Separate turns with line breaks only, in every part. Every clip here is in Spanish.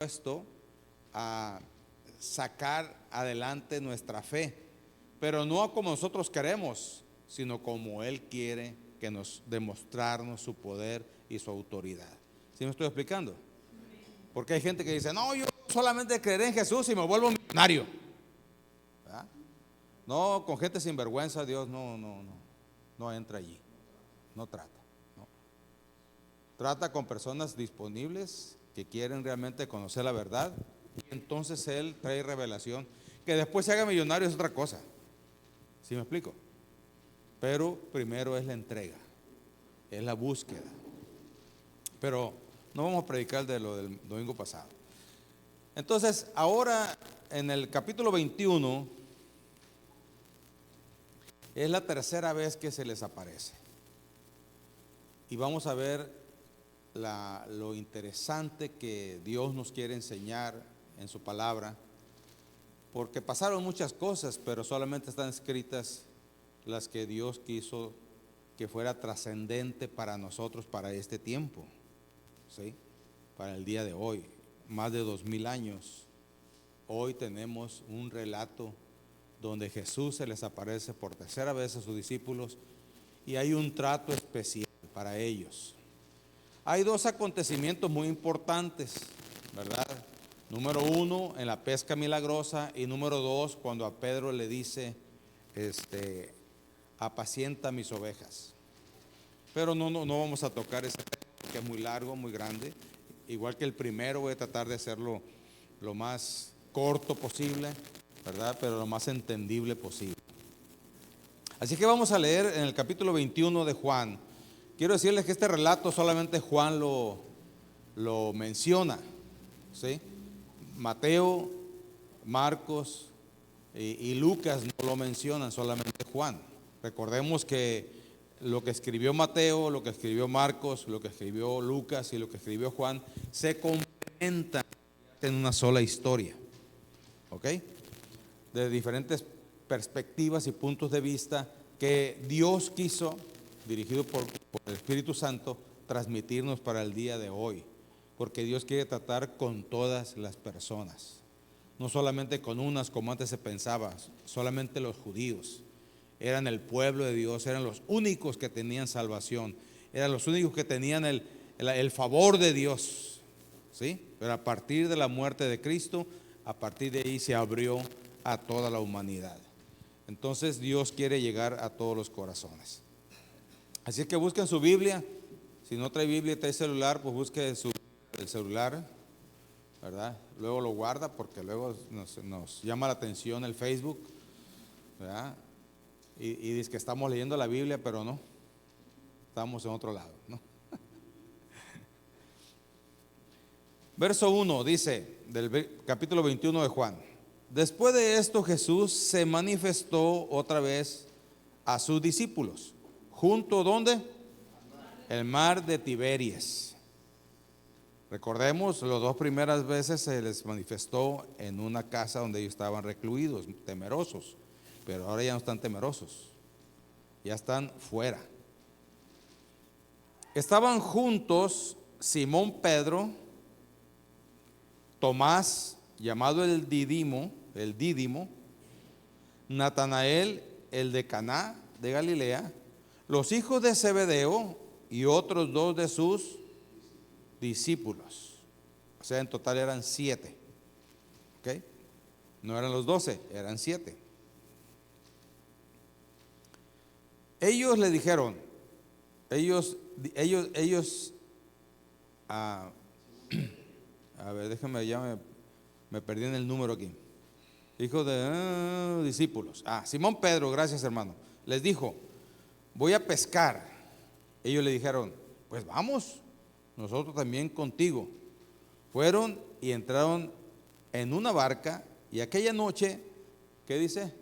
dispuesto a sacar adelante nuestra fe, pero no como nosotros queremos, sino como Él quiere que nos demostrarnos su poder y su autoridad. ¿Sí me estoy explicando? Porque hay gente que dice, no, yo solamente creeré en Jesús y me vuelvo millonario. ¿Verdad? No, con gente sin vergüenza Dios no entra allí, no trata. No. Trata con personas disponibles que quieren realmente conocer la verdad, y entonces Él trae revelación. Que después se haga millonario es otra cosa. ¿Sí me explico? Pero primero es la entrega, es la búsqueda. Pero no vamos a predicar de lo del domingo pasado. Entonces, ahora en el capítulo 21 es la tercera vez que se les aparece. Y vamos a ver lo interesante que Dios nos quiere enseñar en su palabra, porque pasaron muchas cosas, pero solamente están escritas las que Dios quiso que fuera trascendente para nosotros, para este tiempo, ¿sí? Para el día de hoy, más de 2000 años. Hoy tenemos un relato donde Jesús se les aparece por tercera vez a sus discípulos y hay un trato especial para ellos. Hay dos acontecimientos muy importantes, ¿verdad? Número uno, en la pesca milagrosa, y número dos, cuando a Pedro le dice, apacienta mis ovejas. Pero no vamos a tocar ese tema, que es muy largo, muy grande. Igual que el primero, voy a tratar de hacerlo lo más corto posible, ¿verdad? Pero lo más entendible posible. Así que vamos a leer en el capítulo 21 de Juan. Quiero decirles que este relato solamente Juan lo menciona, ¿sí? Mateo, Marcos y Lucas no lo mencionan, solamente Juan. Recordemos que lo que escribió Mateo, lo que escribió Marcos, lo que escribió Lucas y lo que escribió Juan se complementan en una sola historia, ¿ok? De diferentes perspectivas y puntos de vista que Dios quiso, dirigido por el Espíritu Santo, transmitirnos para el día de hoy, porque Dios quiere tratar con todas las personas, no solamente con unas como antes se pensaba. Solamente los judíos eran el pueblo de Dios, eran los únicos que tenían salvación, eran los únicos que tenían el favor de Dios, ¿sí? Pero a partir de la muerte de Cristo, a partir de ahí se abrió a toda la humanidad. Entonces Dios quiere llegar a todos los corazones. Así que busquen su Biblia. Si no trae Biblia y trae celular, pues busque el celular, ¿verdad? Luego lo guarda, porque luego nos llama la atención el Facebook, ¿verdad? Y dice que estamos leyendo la Biblia, pero no, estamos en otro lado, ¿no? Verso 1 dice, del capítulo 21 de Juan: después de esto Jesús se manifestó otra vez a sus discípulos, junto, ¿dónde? El mar de Tiberias. Recordemos, las dos primeras veces se les manifestó en una casa donde ellos estaban recluidos, temerosos, pero ahora ya no están temerosos, ya están fuera. Estaban juntos Simón Pedro, Tomás, llamado el Dídimo, Natanael, el de Caná de Galilea, los hijos de Zebedeo y otros dos de sus discípulos. O sea, en total eran 7. ¿Ok? No eran los 12, eran 7. Ellos le dijeron, a ver, déjame, ya me perdí en el número aquí. Hijo de discípulos. Simón Pedro, gracias hermano, les dijo, voy a pescar. Ellos le dijeron, pues vamos, nosotros también contigo. Fueron y entraron en una barca, y aquella noche, ¿qué dice?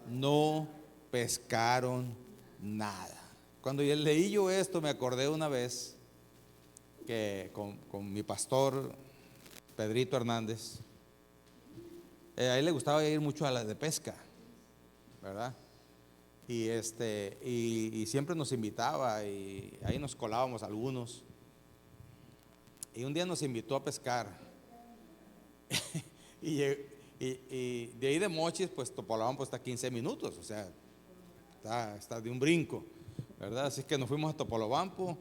No pescaron nada. Cuando leí yo esto, me acordé una vez que con mi pastor Pedrito Hernández, a él le gustaba ir mucho a la de pesca, ¿verdad? Y siempre nos invitaba, y ahí nos colábamos algunos. Y un día nos invitó a pescar, Y, y de ahí de Mochis, pues Topolobampo está a 15 minutos, o sea, está de un brinco, ¿verdad? Así que nos fuimos a Topolobampo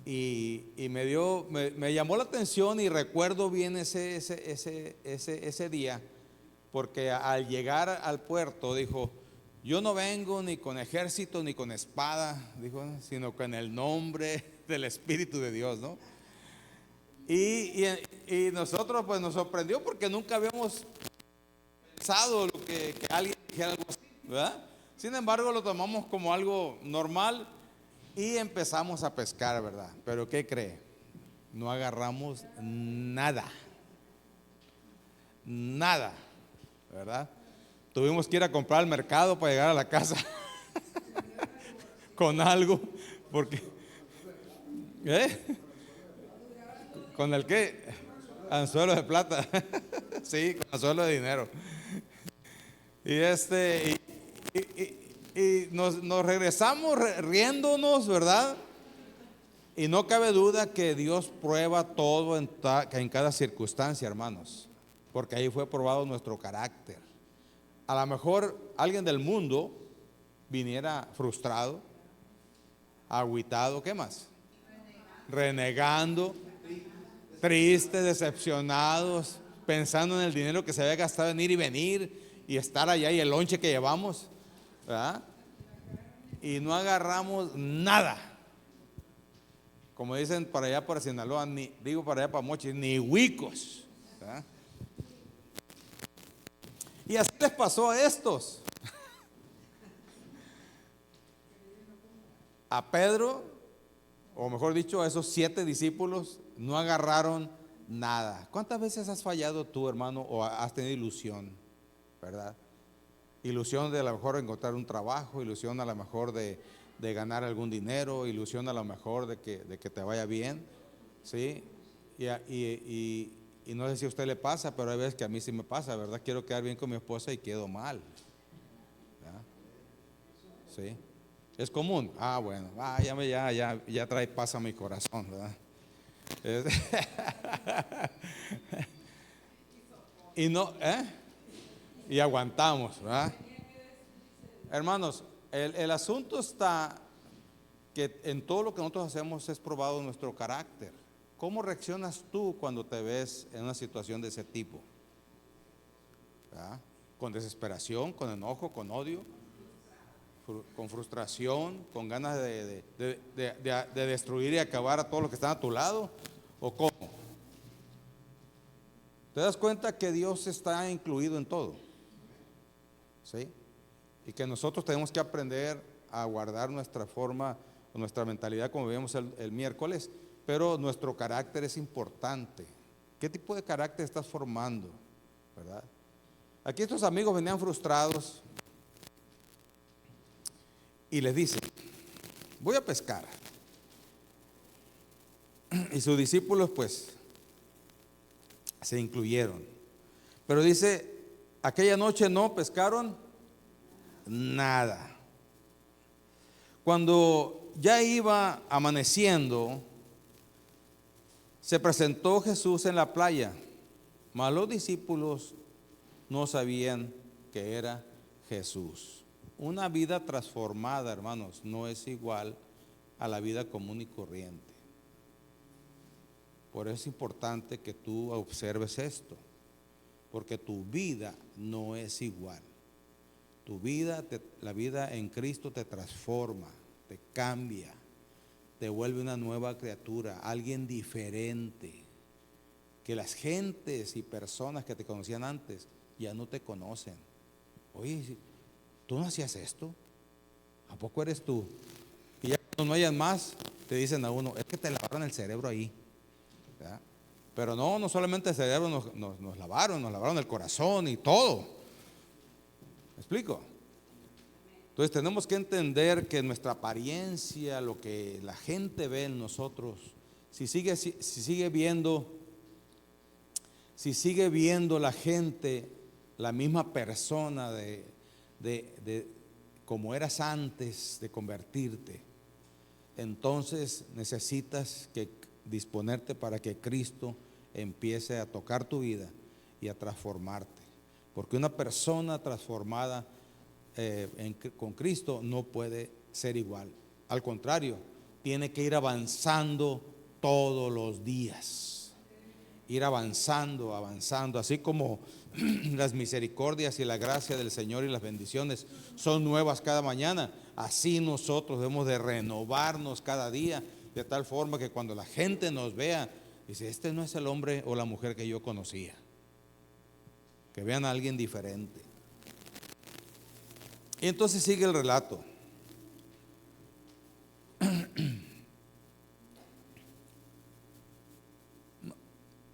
y me llamó la atención y recuerdo bien ese día, porque al llegar al puerto dijo, yo no vengo ni con ejército ni con espada, dijo, sino con el nombre del Espíritu de Dios, ¿no? Y nosotros pues nos sorprendió porque nunca habíamos pensado lo que alguien dijera algo así, ¿verdad? Sin embargo, lo tomamos como algo normal y empezamos a pescar, ¿verdad? Pero ¿qué cree? No agarramos nada, nada, ¿verdad? Tuvimos que ir a comprar al mercado para llegar a la casa con algo, porque, ¿eh? ¿Con el qué? Anzuelo de plata, sí, con anzuelo de dinero. Y nos regresamos riéndonos, ¿verdad? Y no cabe duda que Dios prueba todo en cada circunstancia, hermanos, porque ahí fue probado nuestro carácter. A lo mejor alguien del mundo viniera frustrado, agüitado, ¿qué más? Renegando, tristes, decepcionados, pensando en el dinero que se había gastado en ir y venir y estar allá y el lonche que llevamos, ¿verdad? Y no agarramos nada. Como dicen para allá para Sinaloa, digo para allá para Mochis, ni huicos, ¿verdad? Y así les pasó a estos. A Pedro, o mejor dicho, a esos 7 discípulos, no agarraron nada. ¿Cuántas veces has fallado tú, hermano, o has tenido ilusión, verdad? Ilusión de a lo mejor encontrar un trabajo, ilusión a lo mejor de ganar algún dinero, ilusión a lo mejor de que te vaya bien, ¿sí? Y no sé si a usted le pasa, pero hay veces que a mí sí me pasa, ¿verdad? Quiero quedar bien con mi esposa y quedo mal, ¿verdad? ¿Sí? Es común. Ah, bueno, ya trae paz a mi corazón, ¿verdad? Y no, y aguantamos, ¿verdad? Hermanos, el asunto está que en todo lo que nosotros hacemos es probado nuestro carácter. ¿Cómo reaccionas tú cuando te ves en una situación de ese tipo? ¿Verdad? Con desesperación, con enojo, con odio, con frustración, con ganas de destruir y acabar a todos los que están a tu lado, ¿o cómo? ¿Te das cuenta que Dios está incluido en todo? ¿Sí? Y que nosotros tenemos que aprender a guardar nuestra forma, nuestra mentalidad, como vimos el miércoles, pero nuestro carácter es importante. ¿Qué tipo de carácter estás formando? ¿Verdad? Aquí estos amigos venían frustrados y les dicen, voy a pescar. Y sus discípulos pues se incluyeron. Pero dice, aquella noche no pescaron nada. Cuando ya iba amaneciendo, se presentó Jesús en la playa, mas los discípulos no sabían que era Jesús. Una vida transformada, hermanos, no es igual a la vida común y corriente. Por eso es importante que tú observes esto, porque tu vida no es igual. Tu vida, la vida en Cristo te transforma, te cambia, te vuelve una nueva criatura, alguien diferente, que las gentes y personas que te conocían antes ya no te conocen. Oye, ¿tú no hacías esto? ¿A poco eres tú? Y ya cuando no hayan más, te dicen a uno, es que te lavaron el cerebro ahí, ¿verdad? Pero no solamente el cerebro nos lavaron el corazón y todo. ¿Me explico? Entonces tenemos que entender que nuestra apariencia, lo que la gente ve en nosotros, si sigue viendo la gente la misma persona de como eras antes de convertirte, entonces necesitas disponerte para que Cristo empiece a tocar tu vida y a transformarte. Porque una persona transformada con Cristo no puede ser igual. Al contrario, tiene que ir avanzando todos los días. Ir avanzando, avanzando, así como las misericordias y la gracia del Señor y las bendiciones son nuevas cada mañana. Así nosotros debemos de renovarnos cada día, de tal forma que cuando la gente nos vea, dice, este no es el hombre o la mujer que yo conocía. Que vean a alguien diferente. Y entonces sigue el relato.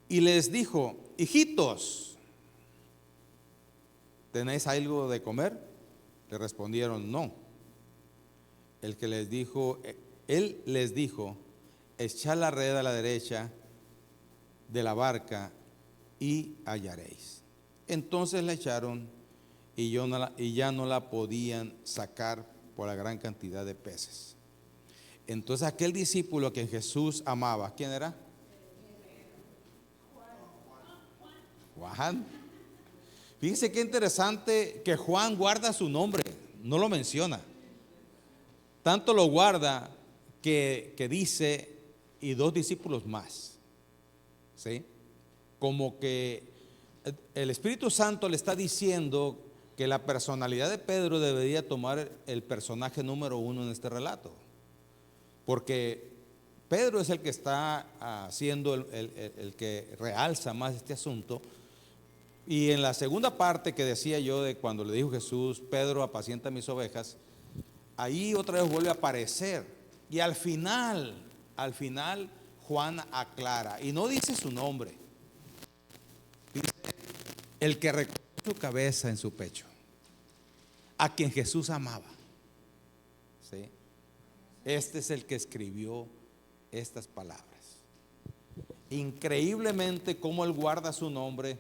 Y les dijo, hijitos, ¿tenéis algo de comer? Le respondieron, no. Él les dijo, echad la red a la derecha de la barca y hallaréis. Entonces la echaron y ya no la podían sacar por la gran cantidad de peces. Entonces aquel discípulo que Jesús amaba, ¿quién era? Juan. Fíjense qué interesante que Juan guarda su nombre, no lo menciona. Tanto lo guarda que dice, y 2 discípulos más. ¿Sí? Como que el Espíritu Santo le está diciendo que la personalidad de Pedro debería tomar el personaje número 1 en este relato. Porque Pedro es el que está haciendo el que realza más este asunto. Y en la segunda parte que decía yo de cuando le dijo Jesús, Pedro, apacienta mis ovejas, ahí otra vez vuelve a aparecer. Y al final Juan aclara, y no dice su nombre, dice el que recogió su cabeza en su pecho, a quien Jesús amaba. ¿Sí? Este es el que escribió estas palabras. Increíblemente cómo él guarda su nombre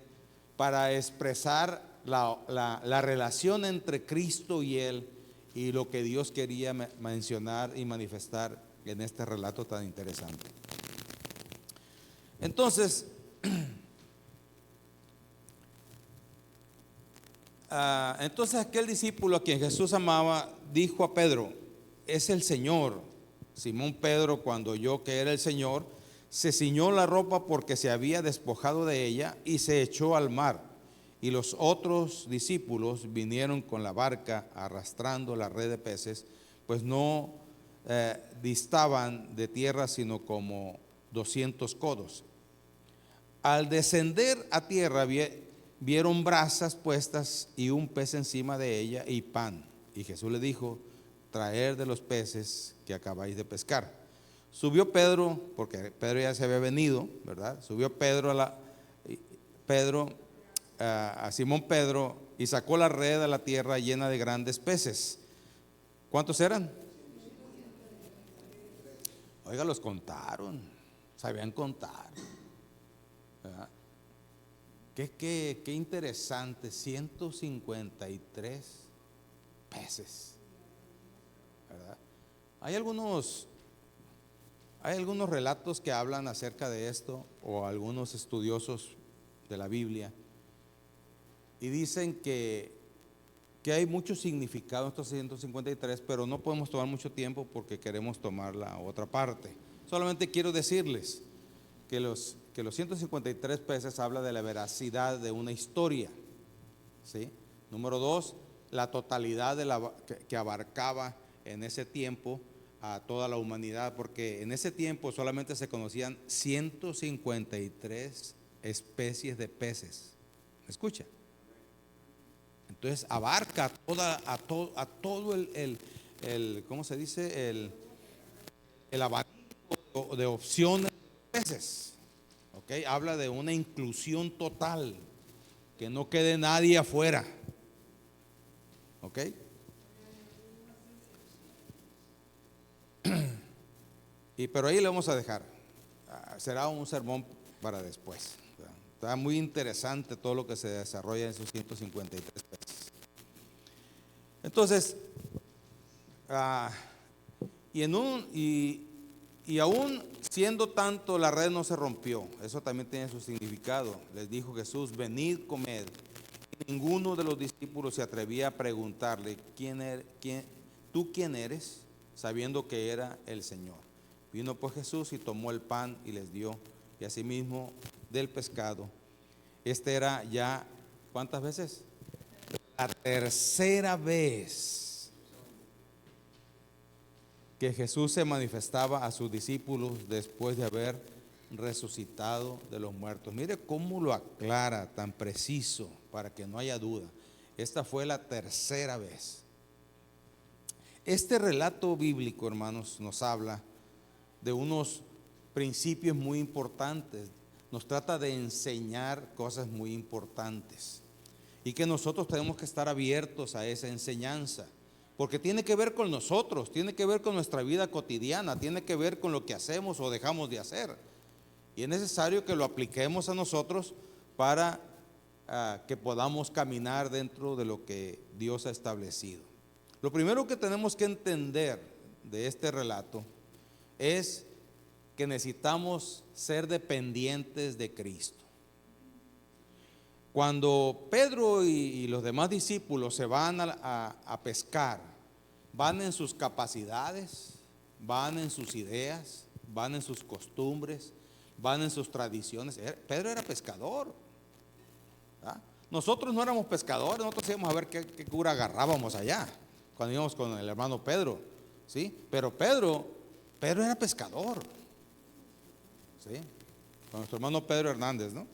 para expresar la relación entre Cristo y él y lo que Dios quería mencionar y manifestar en este relato tan interesante. Entonces, aquel discípulo a quien Jesús amaba dijo a Pedro, es el Señor. Simón Pedro, cuando oyó que era el Señor, se ciñó la ropa porque se había despojado de ella y se echó al mar. Y los otros discípulos vinieron con la barca arrastrando la red de peces, pues no distaban de tierra sino como 200 codos. Al descender a tierra vieron brasas puestas y un pez encima de ella y pan. Y Jesús le dijo, traer de los peces que acabáis de pescar. Subió Pedro, porque Pedro ya se había venido, ¿verdad? Subió Pedro a Simón Pedro y sacó la red a la tierra llena de grandes peces. ¿Cuántos eran? Oiga, los contaron, sabían contar, ¿verdad? Qué interesante, 153 peces, ¿verdad? Hay algunos relatos que hablan acerca de esto, o algunos estudiosos de la Biblia, y dicen que hay mucho significado en estos 153, pero no podemos tomar mucho tiempo porque queremos tomar la otra parte. Solamente quiero decirles que los 153 peces habla de la veracidad de una historia, ¿sí? Número 2, la totalidad que abarcaba en ese tiempo a toda la humanidad, porque en ese tiempo solamente se conocían 153 especies de peces. ¿Me escucha? Entonces abarca a todo ¿cómo se dice? El abanico de opciones de peces. ¿Okay? Habla de una inclusión total, que no quede nadie afuera. ¿Ok? Pero ahí le vamos a dejar. Será un sermón para después. Está muy interesante todo lo que se desarrolla en esos 153 peces. Entonces, y Y aún siendo tanto, la red no se rompió. Eso también tiene su significado. Les dijo Jesús: venid, comed. Y ninguno de los discípulos se atrevía a preguntarle: ¿tú quién eres? Sabiendo que era el Señor. Vino pues Jesús y tomó el pan y les dio, y asimismo del pescado. Este era ya, ¿cuántas veces? La tercera vez que Jesús se manifestaba a sus discípulos después de haber resucitado de los muertos. Mire cómo lo aclara tan preciso para que no haya duda. Esta fue la tercera vez. Este relato bíblico, hermanos, nos habla de unos principios muy importantes. Nos trata de enseñar cosas muy importantes y que nosotros tenemos que estar abiertos a esa enseñanza, porque tiene que ver con nosotros, tiene que ver con nuestra vida cotidiana, tiene que ver con lo que hacemos o dejamos de hacer, y es necesario que lo apliquemos a nosotros para que podamos caminar dentro de lo que Dios ha establecido. Lo primero que tenemos que entender de este relato es que necesitamos ser dependientes de Cristo. Cuando Pedro y los demás discípulos se van a pescar, van en sus capacidades, van en sus ideas, van en sus costumbres, van en sus tradiciones. Pedro era pescador, ¿verdad? Nosotros no éramos pescadores, nosotros íbamos a ver qué cura agarrábamos allá cuando íbamos con el hermano Pedro, ¿sí? Pero Pedro era pescador, ¿sí? Con nuestro hermano Pedro Hernández, ¿no?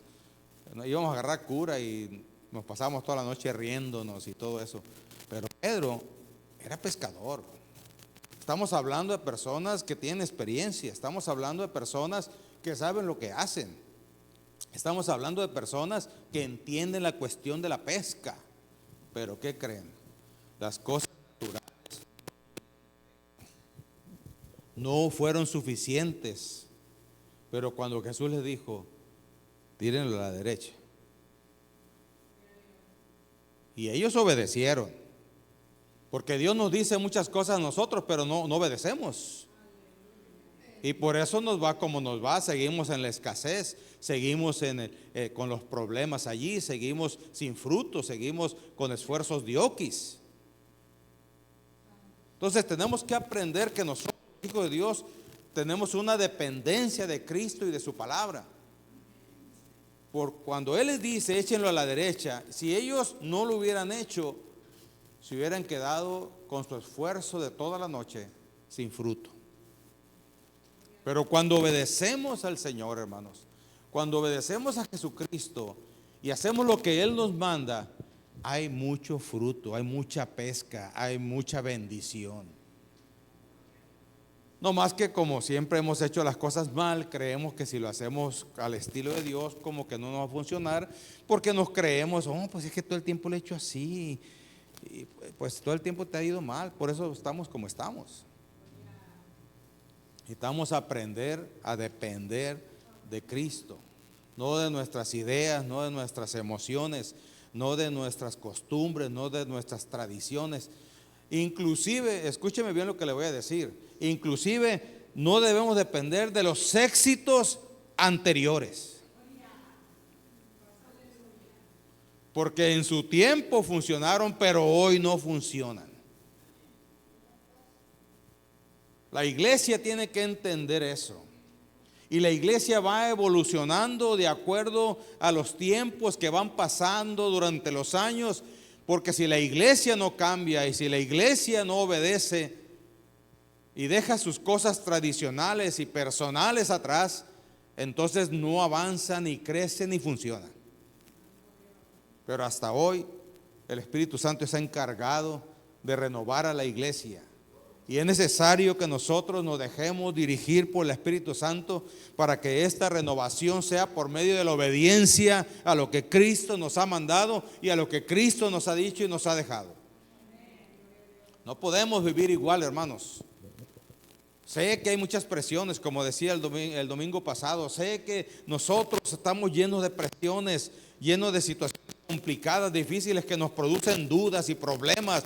Íbamos a agarrar cura y nos pasábamos toda la noche riéndonos y todo eso. Pero Pedro era pescador. Estamos hablando de personas que tienen experiencia, estamos hablando de personas que saben lo que hacen. Estamos hablando de personas que entienden la cuestión de la pesca. Pero ¿qué creen? Las cosas naturales no fueron suficientes. Pero cuando Jesús les dijo: tírenlo a la derecha, y ellos obedecieron, porque Dios nos dice muchas cosas a nosotros, pero no obedecemos. Y por eso nos va como nos va, seguimos en la escasez, seguimos con los problemas allí, seguimos sin fruto, seguimos con esfuerzos dioquis. Entonces tenemos que aprender que nosotros, hijos de Dios, tenemos una dependencia de Cristo y de su palabra. Por cuando Él les dice: échenlo a la derecha, si ellos no lo hubieran hecho, se hubieran quedado con su esfuerzo de toda la noche sin fruto. Pero cuando obedecemos al Señor, hermanos, cuando obedecemos a Jesucristo y hacemos lo que Él nos manda, hay mucho fruto, hay mucha pesca, hay mucha bendición. No más que, como siempre hemos hecho las cosas mal, creemos que si lo hacemos al estilo de Dios, como que no nos va a funcionar, porque nos creemos: pues es que todo el tiempo lo he hecho así, y pues todo el tiempo te ha ido mal, por eso estamos como estamos. Necesitamos aprender a depender de Cristo, no de nuestras ideas, no de nuestras emociones, no de nuestras costumbres, no de nuestras tradiciones. Inclusive, escúcheme bien lo que le voy a decir, inclusive no debemos depender de los éxitos anteriores, porque en su tiempo funcionaron, pero hoy no funcionan. La iglesia tiene que entender eso. Y la iglesia va evolucionando de acuerdo a los tiempos que van pasando durante los años, porque si la iglesia no cambia y si la iglesia no obedece y deja sus cosas tradicionales y personales atrás, entonces no avanza, ni crece, ni funciona. Pero hasta hoy el Espíritu Santo está encargado de renovar a la iglesia. Y es necesario que nosotros nos dejemos dirigir por el Espíritu Santo para que esta renovación sea por medio de la obediencia a lo que Cristo nos ha mandado y a lo que Cristo nos ha dicho y nos ha dejado. No podemos vivir igual, hermanos. Sé que hay muchas presiones, como decía el domingo pasado. Sé que nosotros estamos llenos de presiones, llenos de situaciones complicadas, difíciles, que nos producen dudas y problemas.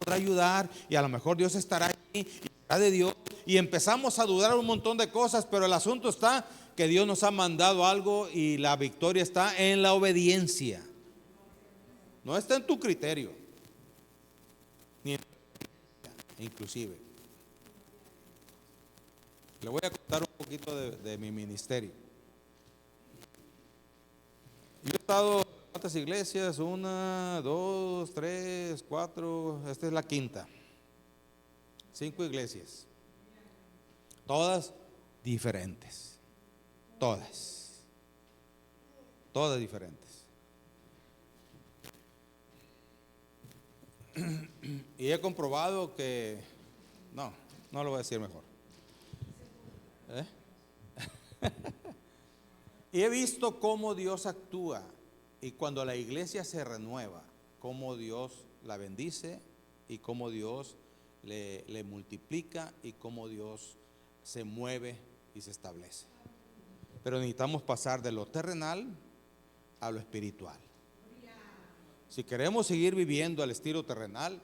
Ayudar, y a lo mejor Dios estará ahí y será de Dios, y empezamos a dudar un montón de cosas, pero el asunto está que Dios nos ha mandado algo y la victoria está en la obediencia. No está en tu criterio, ni en inclusive. Le voy a contar un poquito de mi ministerio. Yo he estado en cuántas iglesias, 1, 2, 3, 4, esta es la quinta. 5 iglesias, todas diferentes, todas diferentes. Y he comprobado que, no lo voy a decir mejor. Y he visto cómo Dios actúa y cuando la iglesia se renueva, cómo Dios la bendice y cómo Dios le multiplica y cómo Dios se mueve y se establece. Pero necesitamos pasar de lo terrenal a lo espiritual. Si queremos seguir viviendo al estilo terrenal,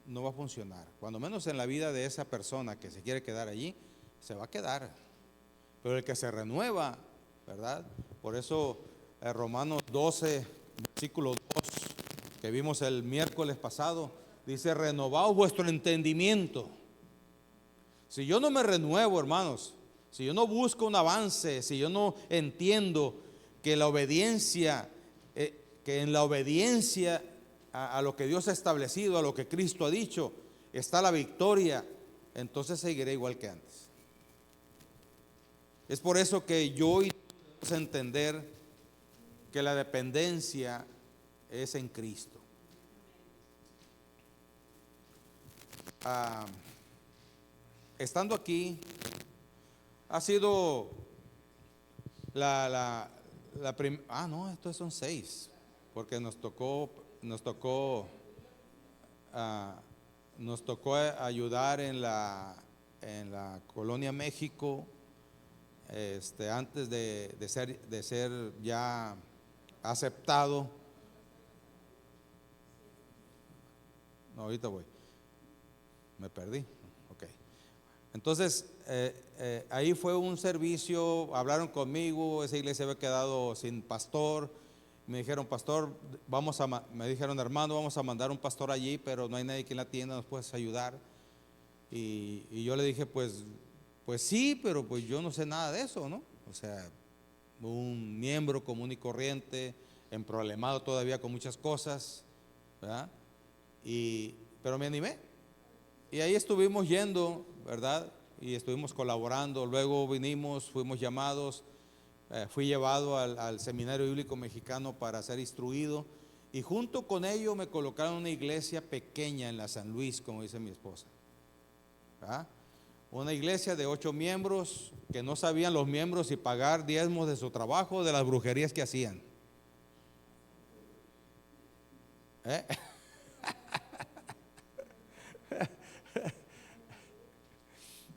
no va a funcionar. Cuando menos en la vida de esa persona que se quiere quedar allí, se va a quedar. Pero el que se renueva, ¿verdad? Por eso Romanos 12, versículo 2, que vimos el miércoles pasado, dice: renovaos vuestro entendimiento. Si yo no me renuevo, hermanos, si yo no busco un avance, si yo no entiendo que la obediencia, que en la obediencia a lo que Dios ha establecido, a lo que Cristo ha dicho, está la victoria, entonces seguiré igual que antes. Es por eso que yo y tú debemos entender que la dependencia es en Cristo. Estando aquí, ha sido estos son 6, porque nos tocó ayudar en la Colonia México, antes de ser ya aceptado. No, ahorita voy. Me perdí. Ok. Entonces, ahí fue un servicio, hablaron conmigo, esa iglesia había quedado sin pastor. Me dijeron: pastor, me dijeron: hermano, vamos a mandar un pastor allí, pero no hay nadie aquí en la tienda, ¿nos puedes ayudar? Y yo le dije: pues sí, pero pues yo no sé nada de eso, ¿no? O sea, un miembro común y corriente, emproblemado todavía con muchas cosas, ¿verdad? Pero me animé. Y ahí estuvimos yendo, ¿verdad? Y estuvimos colaborando. Luego fuimos llamados, fui llevado al Seminario Bíblico Mexicano para ser instruido. Y junto con ello me colocaron en una iglesia pequeña en la San Luis, como dice mi esposa, ¿verdad? Una iglesia de 8 miembros que no sabían los miembros si pagar diezmos de su trabajo, de las brujerías que hacían.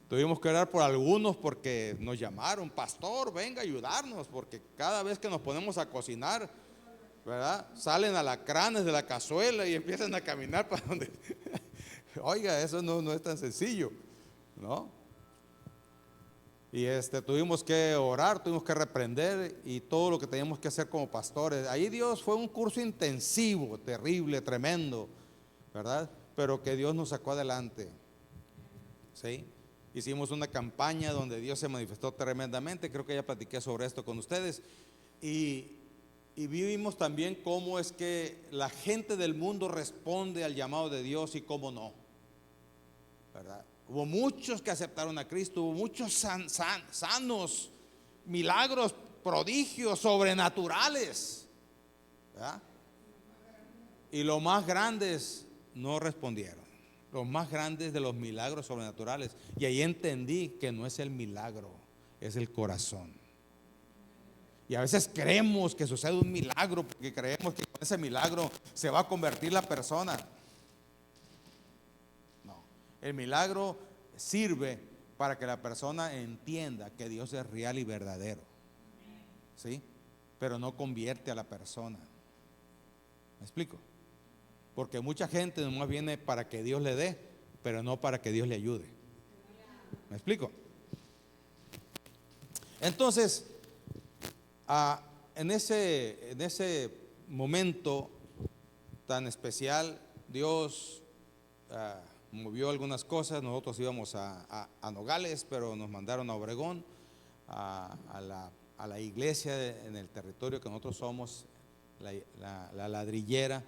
Tuvimos que orar por algunos porque nos llamaron: pastor, venga a ayudarnos, porque cada vez que nos ponemos a cocinar, ¿verdad?, salen alacranes de la cazuela y empiezan a caminar para donde. Oiga, eso no es tan sencillo, ¿no? Y tuvimos que orar, tuvimos que reprender y todo lo que teníamos que hacer como pastores. Ahí Dios fue un curso intensivo, terrible, tremendo, ¿verdad? Pero que Dios nos sacó adelante, ¿sí? Hicimos una campaña donde Dios se manifestó tremendamente. Creo que ya platiqué sobre esto con ustedes. Y vivimos también cómo es que la gente del mundo responde al llamado de Dios y cómo no, ¿verdad? Hubo muchos que aceptaron a Cristo, hubo muchos sanos, milagros, prodigios sobrenaturales, ¿verdad? Y los más grandes no respondieron. Los más grandes de los milagros sobrenaturales. Y ahí entendí que no es el milagro, es el corazón. Y a veces creemos que sucede un milagro porque creemos que con ese milagro se va a convertir la persona. No, el milagro sirve para que la persona entienda que Dios es real y verdadero, ¿sí? Pero no convierte a la persona. ¿Me explico? Porque mucha gente nomás viene para que Dios le dé, pero no para que Dios le ayude. ¿Me explico? Entonces, en ese momento tan especial, Dios movió algunas cosas. Nosotros íbamos a Nogales, pero nos mandaron a Obregón, a la iglesia en el territorio que nosotros somos, la ladrillera,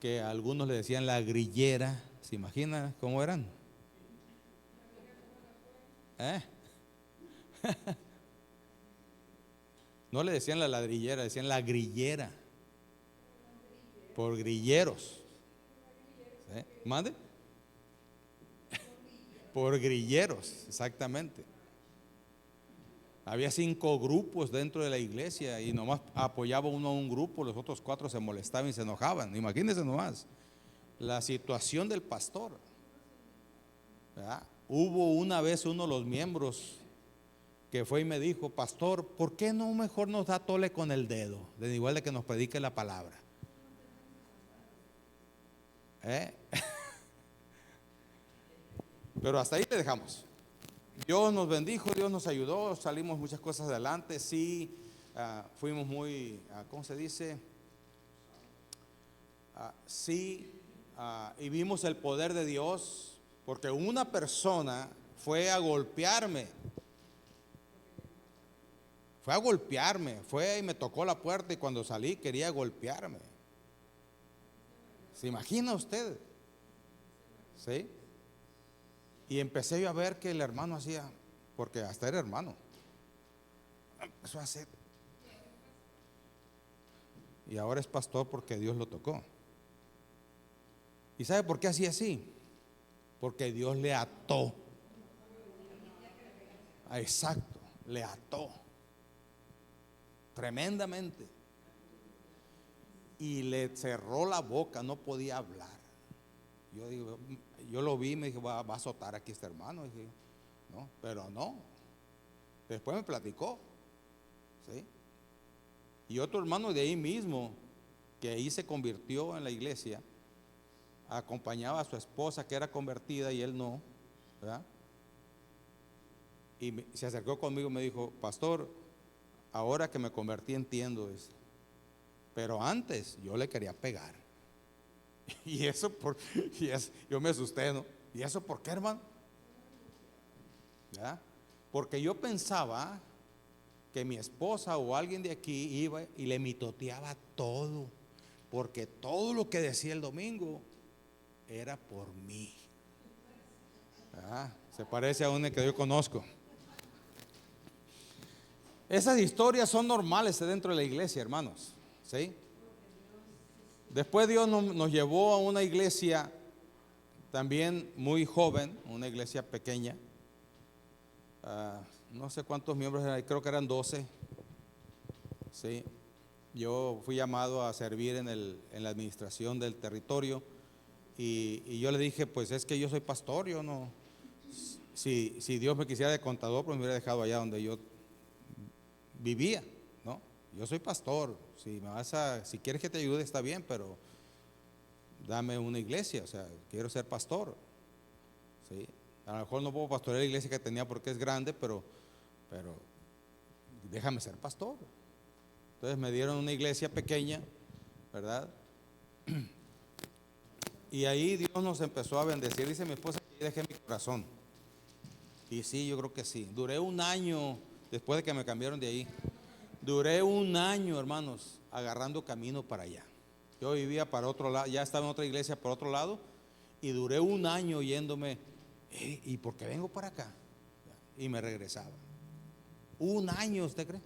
que a algunos le decían la grillera. ¿Se imaginan cómo eran? No le decían la ladrillera, decían la grillera, por grilleros. ¿Mande? Por grilleros, exactamente. Había 5 grupos dentro de la iglesia y nomás apoyaba uno a un grupo, los otros 4 se molestaban y se enojaban. Imagínense nomás la situación del pastor, ¿verdad? Hubo una vez uno de los miembros que fue y me dijo: pastor, ¿por qué no mejor nos da tole con el dedo, de igual de que nos predique la palabra? Pero hasta ahí le dejamos. Dios nos bendijo, Dios nos ayudó, salimos muchas cosas adelante. Sí, fuimos muy, ¿cómo se dice? Sí, y vimos el poder de Dios, porque una persona fue a golpearme. Fue y me tocó la puerta, y cuando salí quería golpearme. ¿Se imagina usted? ¿Sí? Y empecé yo a ver que el hermano hacía, porque hasta era hermano, empezó a hacer. Y ahora es pastor porque Dios lo tocó. ¿Y sabe por qué hacía así? Porque Dios le ató. Exacto, le ató tremendamente. Y le cerró la boca, no podía hablar. Yo lo vi y me dije: va a azotar aquí este hermano. Y dije, no, pero no. Después me platicó, ¿sí? Y otro hermano de ahí mismo, que ahí se convirtió en la iglesia, acompañaba a su esposa que era convertida y él no, ¿verdad? Y se acercó conmigo y me dijo: pastor, ahora que me convertí entiendo eso, pero antes yo le quería pegar. Y eso yo me asusté, ¿no? ¿Y eso por qué, hermano? ¿Ya? Porque yo pensaba que mi esposa o alguien de aquí iba y le mitoteaba todo, porque todo lo que decía el domingo era por mí. ¿Ya? Se parece a uno que yo conozco. Esas historias son normales dentro de la iglesia, hermanos, ¿sí? Después Dios nos llevó a una iglesia también muy joven, una iglesia pequeña. No sé cuántos miembros eran, creo que eran 12. ¿Sí? Yo fui llamado a servir en la administración del territorio y yo le dije: pues es que yo soy pastor, yo no. Si Dios me quisiera de contador, pues me hubiera dejado allá donde yo vivía, ¿no? Yo soy pastor, si quieres que te ayude está bien, pero dame una iglesia, o sea, quiero ser pastor, ¿sí? A lo mejor no puedo pastorear la iglesia que tenía porque es grande, pero déjame ser pastor. Entonces me dieron una iglesia pequeña, ¿verdad? Y ahí Dios nos empezó a bendecir. Dice mi esposa que dejé mi corazón. Y sí, yo creo que sí. Duré un año después de que me cambiaron de ahí. Duré un año, hermanos, agarrando camino para allá. Yo vivía para otro lado, ya estaba en otra iglesia por otro lado, y duré un año yéndome. ¿Y por qué vengo para acá? Y me regresaba. Un año, ¿usted cree?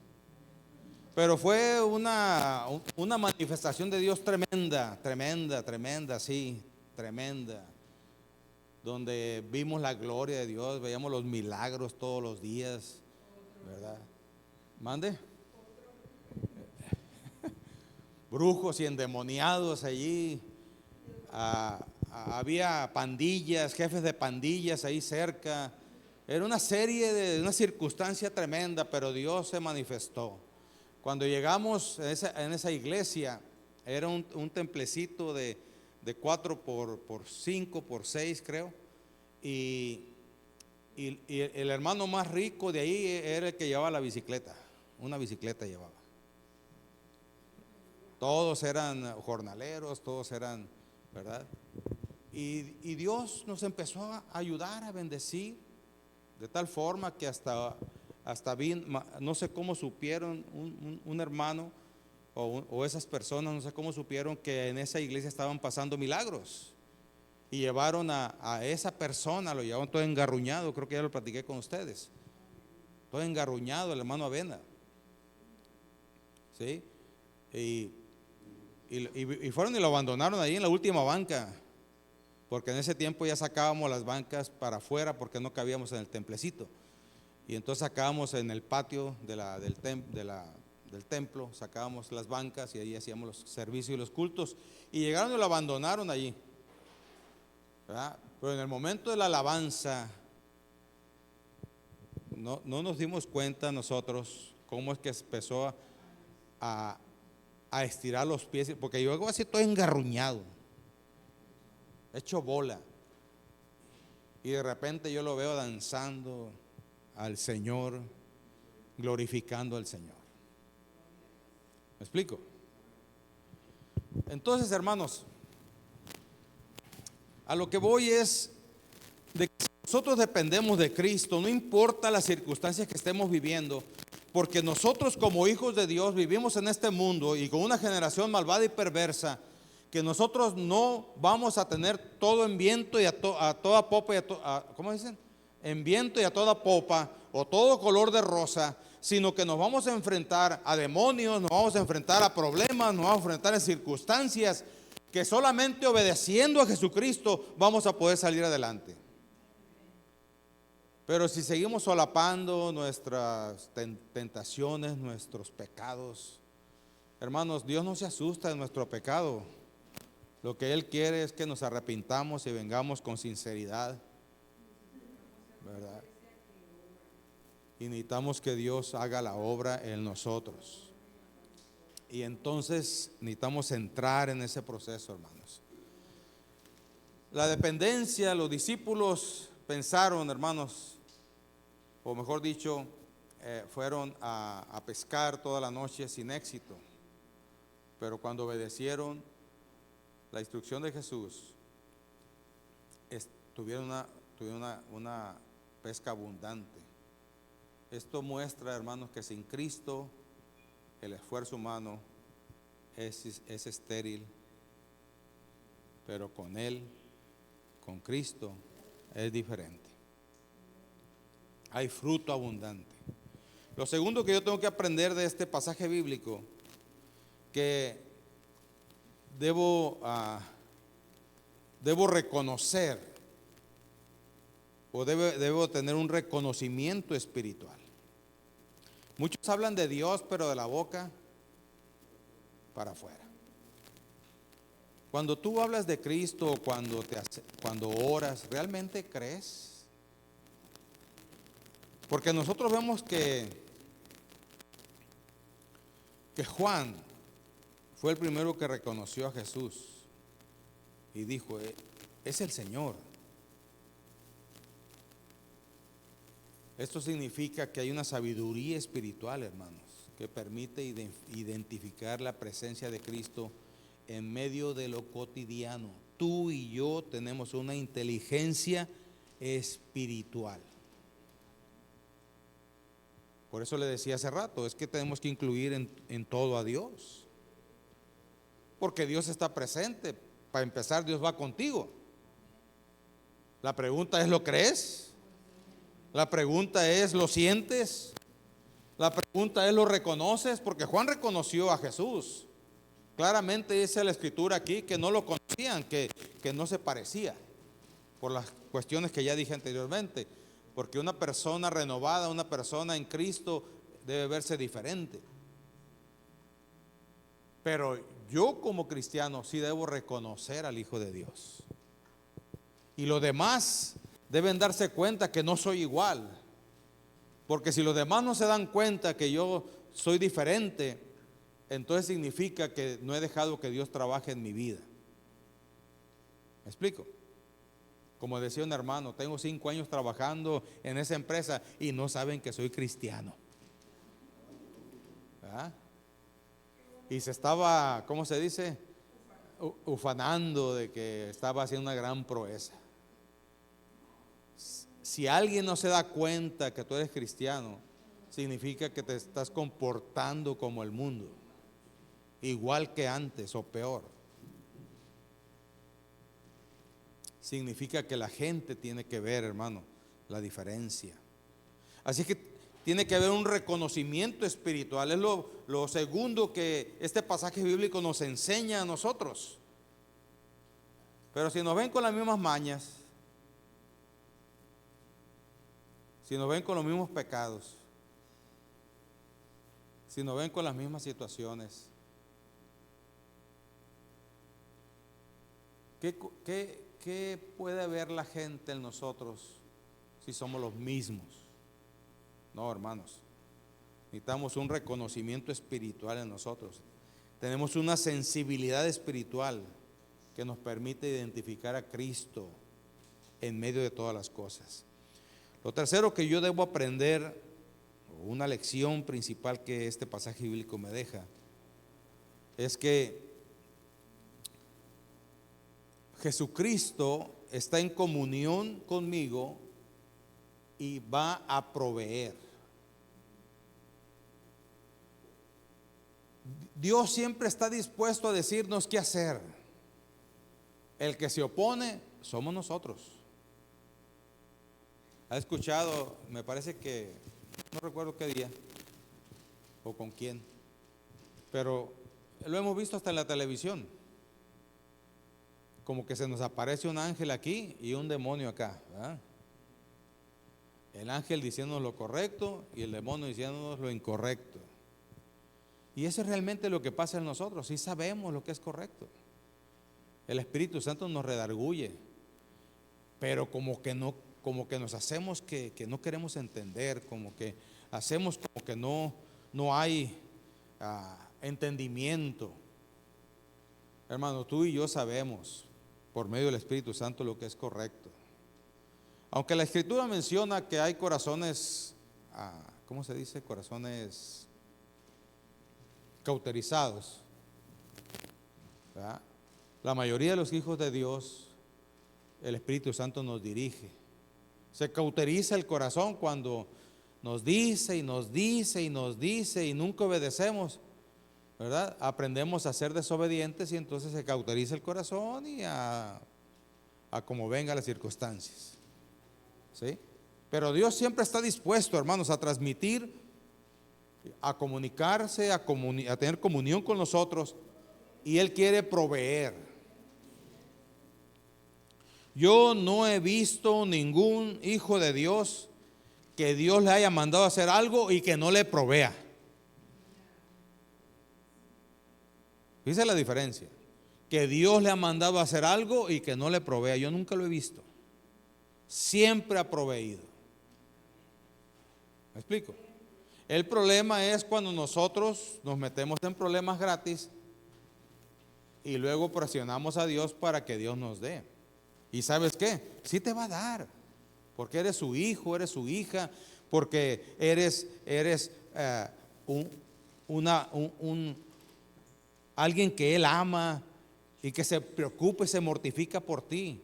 Pero fue una manifestación de Dios tremenda, sí, tremenda. Donde vimos la gloria de Dios, veíamos los milagros todos los días, ¿verdad? Mande. Brujos y endemoniados allí. Había pandillas, jefes de pandillas ahí cerca. Era una circunstancia tremenda, pero Dios se manifestó. Cuando llegamos en esa iglesia, era un templecito de 4 por 5 por 6, creo. Y y el hermano más rico de ahí era el que llevaba la bicicleta. Una bicicleta llevaba. Todos eran jornaleros, todos eran, ¿verdad? Y Dios nos empezó a ayudar, a bendecir, de tal forma que hasta no sé cómo supieron un hermano o esas personas, no sé cómo supieron que en esa iglesia estaban pasando milagros. Y llevaron a esa persona, lo llevaron todo engarruñado, creo que ya lo platiqué con ustedes. Todo engarruñado, el hermano Avena. ¿Sí? Y fueron y lo abandonaron ahí en la última banca, porque en ese tiempo ya sacábamos las bancas para afuera porque no cabíamos en el templecito. Y entonces sacábamos en el patio del templo, sacábamos las bancas y ahí hacíamos los servicios y los cultos. Y llegaron y lo abandonaron allí, ¿verdad? Pero en el momento de la alabanza, no nos dimos cuenta nosotros cómo es que empezó a estirar los pies, porque yo así todo engarruñado, hecho bola, y de repente yo lo veo danzando al Señor, glorificando al Señor. ¿Me explico? Entonces, hermanos, a lo que voy es de que si nosotros dependemos de Cristo, no importa las circunstancias que estemos viviendo, porque nosotros como hijos de Dios vivimos en este mundo y con una generación malvada y perversa, que nosotros no vamos a tener todo en viento y a toda popa, ¿cómo dicen? En viento y a toda popa o todo color de rosa, sino que nos vamos a enfrentar a demonios, nos vamos a enfrentar a problemas, nos vamos a enfrentar a circunstancias que solamente obedeciendo a Jesucristo vamos a poder salir adelante. Pero si seguimos solapando nuestras tentaciones, nuestros pecados, hermanos, Dios no se asusta de nuestro pecado. Lo que Él quiere es que nos arrepintamos y vengamos con sinceridad, ¿verdad? Y necesitamos que Dios haga la obra en nosotros. Y entonces necesitamos entrar en ese proceso, hermanos. La dependencia, los discípulos pensaron, hermanos, o mejor dicho, fueron a pescar toda la noche sin éxito. Pero cuando obedecieron la instrucción de Jesús, tuvieron una pesca abundante. Esto muestra, hermanos, que sin Cristo el esfuerzo humano es estéril, pero con Él, con Cristo, es diferente. Hay fruto abundante. Lo segundo que yo tengo que aprender de este pasaje bíblico, que debo reconocer, o debo tener un reconocimiento espiritual. Muchos hablan de Dios, pero de la boca para afuera. Cuando tú hablas de Cristo, cuando oras, ¿realmente crees? Porque nosotros vemos que Juan fue el primero que reconoció a Jesús y dijo, es el Señor. Esto significa que hay una sabiduría espiritual, hermanos, que permite identificar la presencia de Cristo en medio de lo cotidiano. Tú y yo tenemos una inteligencia espiritual. Por eso le decía hace rato, es que tenemos que incluir en todo a Dios. Porque Dios está presente. Para empezar, Dios va contigo. La pregunta es, ¿lo crees? La pregunta es, ¿lo sientes? La pregunta es, ¿lo reconoces? Porque Juan reconoció a Jesús. Claramente dice la escritura aquí que no lo conocían, que no se parecía, por las cuestiones que ya dije anteriormente. Porque una persona renovada, una persona en Cristo debe verse diferente. Pero yo como cristiano sí debo reconocer al Hijo de Dios. Y los demás deben darse cuenta que no soy igual. Porque si los demás no se dan cuenta que yo soy diferente, entonces significa que no he dejado que Dios trabaje en mi vida. ¿Me explico? Como decía un hermano, tengo 5 años trabajando en esa empresa y no saben que soy cristiano. ¿Verdad? Y se estaba, ¿cómo se dice? Ufanando de que estaba haciendo una gran proeza. Si alguien no se da cuenta que tú eres cristiano, significa que te estás comportando como el mundo, igual que antes o peor. Significa que la gente tiene que ver, hermano, la diferencia. Así que tiene que haber un reconocimiento espiritual. Es lo segundo que este pasaje bíblico nos enseña a nosotros. Pero si nos ven con las mismas mañas, si nos ven con los mismos pecados, si nos ven con las mismas situaciones, ¿qué puede ver la gente en nosotros si somos los mismos? No, hermanos, necesitamos un reconocimiento espiritual en nosotros. Tenemos una sensibilidad espiritual que nos permite identificar a Cristo en medio de todas las cosas. Lo tercero que yo debo aprender, una lección principal que este pasaje bíblico me deja, es que Jesucristo está en comunión conmigo y va a proveer. Dios siempre está dispuesto a decirnos qué hacer. El que se opone somos nosotros. ¿Ha escuchado? Me parece que, no recuerdo qué día o con quién, pero lo hemos visto hasta en la televisión. Como que se nos aparece un ángel aquí y un demonio acá, ¿verdad? El ángel diciéndonos lo correcto y el demonio diciéndonos lo incorrecto. Y eso es realmente lo que pasa en nosotros. Sí sabemos lo que es correcto. El Espíritu Santo nos redarguye, pero como que nos hacemos que no queremos entender, como que hacemos como que no hay entendimiento. Hermano, tú y yo sabemos por medio del Espíritu Santo lo que es correcto. Aunque la Escritura menciona que hay corazones, ¿cómo se dice? Corazones cauterizados, ¿verdad? La mayoría de los hijos de Dios, el Espíritu Santo nos dirige. Se cauteriza el corazón cuando nos dice y nos dice y nos dice y nunca obedecemos, ¿verdad? Aprendemos a ser desobedientes y entonces se cauteriza el corazón y a como vengan las circunstancias, ¿sí? Pero Dios siempre está dispuesto, hermanos, a transmitir, a comunicarse, a tener comunión con nosotros, y Él quiere proveer. Yo no he visto ningún hijo de Dios que Dios le haya mandado a hacer algo y que no le provea. Fíjese la diferencia. Que Dios le ha mandado a hacer algo y que no le provea. Yo nunca lo he visto. Siempre ha proveído. ¿Me explico? El problema es cuando nosotros nos metemos en problemas gratis y luego presionamos a Dios para que Dios nos dé. ¿Y sabes qué? Sí te va a dar, porque eres su hijo, eres su hija, porque eres alguien que Él ama y que se preocupa y se mortifica por ti.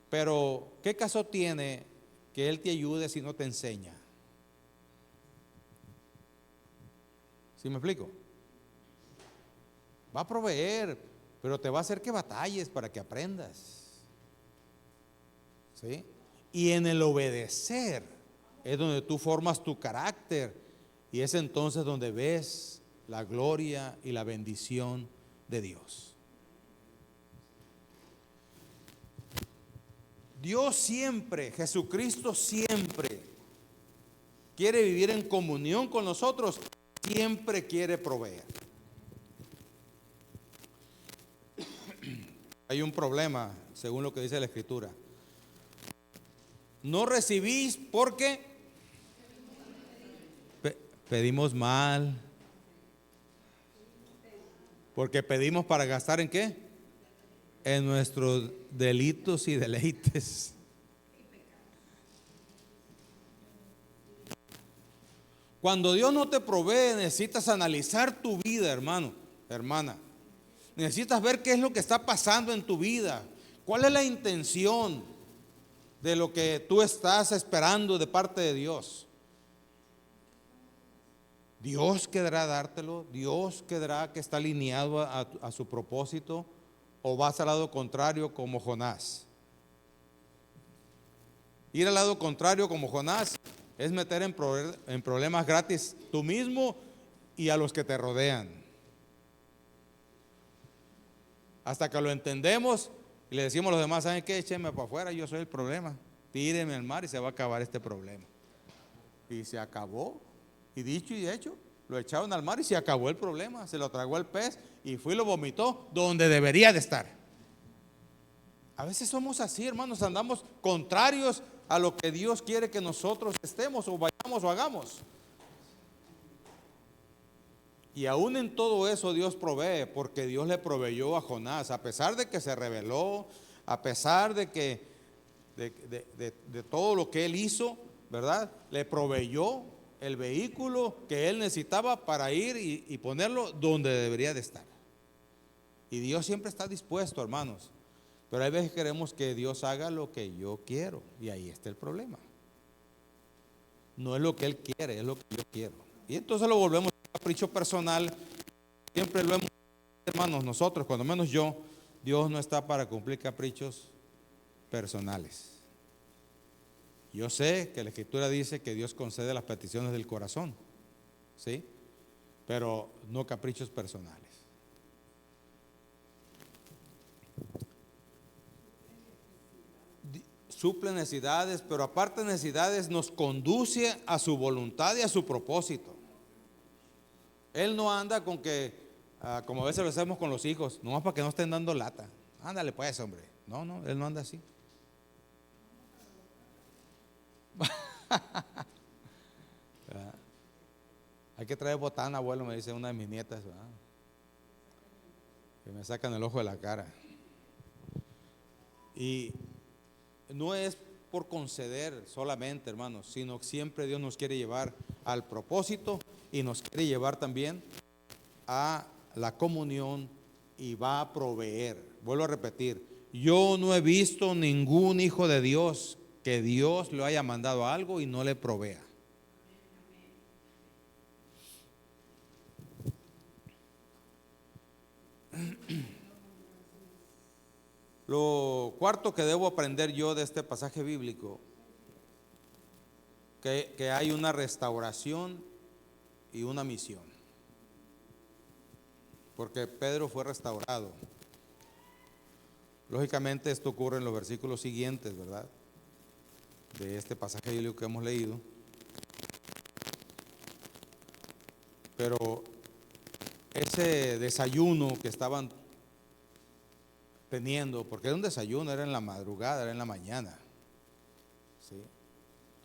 Pero ¿qué caso tiene que Él te ayude si no te enseña? ¿Sí me explico? Va a proveer, pero te va a hacer que batalles para que aprendas. ¿Sí? Y en el obedecer es donde tú formas tu carácter y es entonces donde ves la gloria y la bendición de Dios. Dios siempre, Jesucristo siempre quiere vivir en comunión con nosotros, siempre quiere proveer. Hay un problema, según lo que dice la Escritura. No recibís porque pedimos mal. Porque pedimos para gastar ¿en qué? en nuestros delitos y deleites. Cuando Dios no te provee, necesitas analizar tu vida, hermano, hermana. Necesitas ver qué es lo que está pasando en tu vida. ¿Cuál es la intención de lo que tú estás esperando de parte de Dios? Dios querrá dártelo, Dios querrá que está alineado a su propósito, o vas al lado contrario como Jonás. Ir al lado contrario como Jonás es meter en problemas gratis tú mismo y a los que te rodean. Hasta que lo entendemos y le decimos a los demás: ¿saben qué? Échenme para afuera, yo soy el problema. Tírenme al mar y se va a acabar este problema. Y se acabó. Y dicho y hecho, lo echaron al mar y se acabó el problema. Se lo tragó el pez y fue y lo vomitó donde debería de estar. A veces somos así, hermanos, andamos contrarios a lo que Dios quiere que nosotros estemos o vayamos o hagamos. Y aún en todo eso Dios provee, porque Dios le proveyó a Jonás, a pesar de que se rebeló, a pesar de que de todo lo que él hizo, ¿verdad? Le proveyó el vehículo que él necesitaba para ir y ponerlo donde debería de estar. Y Dios siempre está dispuesto, hermanos. Pero hay veces queremos que Dios haga lo que yo quiero, y ahí está el problema. No es lo que Él quiere, es lo que yo quiero. Y entonces lo volvemos a capricho personal. Siempre lo hemos, hermanos, nosotros, cuando menos yo, Dios no está para cumplir caprichos personales. Yo sé que la Escritura dice que Dios concede las peticiones del corazón, ¿sí? Pero no caprichos personales. Suple necesidades, pero aparte de necesidades nos conduce a su voluntad y a su propósito. Él no anda con que, como a veces lo hacemos con los hijos, nomás para que no estén dando lata. Ándale pues, hombre. No, Él no anda así. Hay que traer botana, abuelo, me dice una de mis nietas, ¿verdad? Que me sacan el ojo de la cara. Y no es por conceder solamente, hermanos, sino que siempre Dios nos quiere llevar al propósito y nos quiere llevar también a la comunión y va a proveer. Vuelvo a repetir, yo no he visto ningún hijo de Dios que Dios le haya mandado algo y no le provea. Lo cuarto que debo aprender yo de este pasaje bíblico, que hay una restauración y una misión. Porque Pedro fue restaurado. Lógicamente esto ocurre en los versículos siguientes, ¿verdad? De este pasaje bíblico que hemos leído. Pero ese desayuno que estaban teniendo, porque era un desayuno, era en la madrugada, era en la mañana, ¿sí?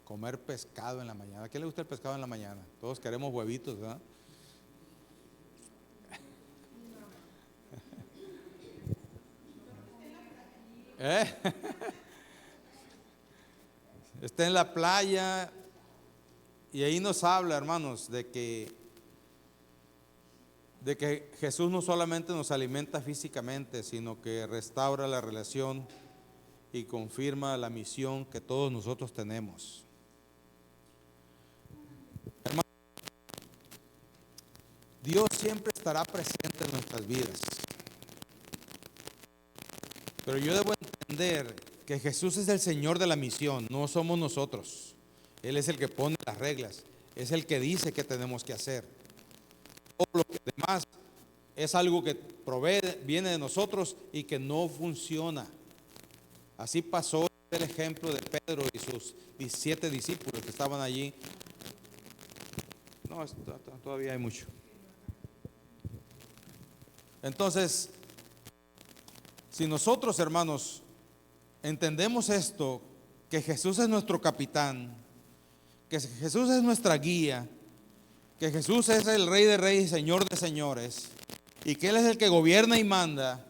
Comer pescado en la mañana. ¿A quién le gusta el pescado en la mañana? Todos queremos huevitos, ¿verdad? Está en la playa y ahí nos habla, hermanos, de que Jesús no solamente nos alimenta físicamente, sino que restaura la relación y confirma la misión que todos nosotros tenemos. Hermanos, Dios siempre estará presente en nuestras vidas. Pero yo debo entender que Jesús es el Señor de la misión, no somos nosotros. Él es el que pone las reglas, es el que dice qué tenemos que hacer. Todo lo que demás es algo que provee, viene de nosotros y que no funciona. Así pasó el ejemplo de Pedro y sus 17 discípulos que estaban allí. No, todavía hay mucho. Entonces, si nosotros, hermanos, entendemos esto, que Jesús es nuestro capitán, que Jesús es nuestra guía, que Jesús es el Rey de Reyes y Señor de Señores, y que Él es el que gobierna y manda,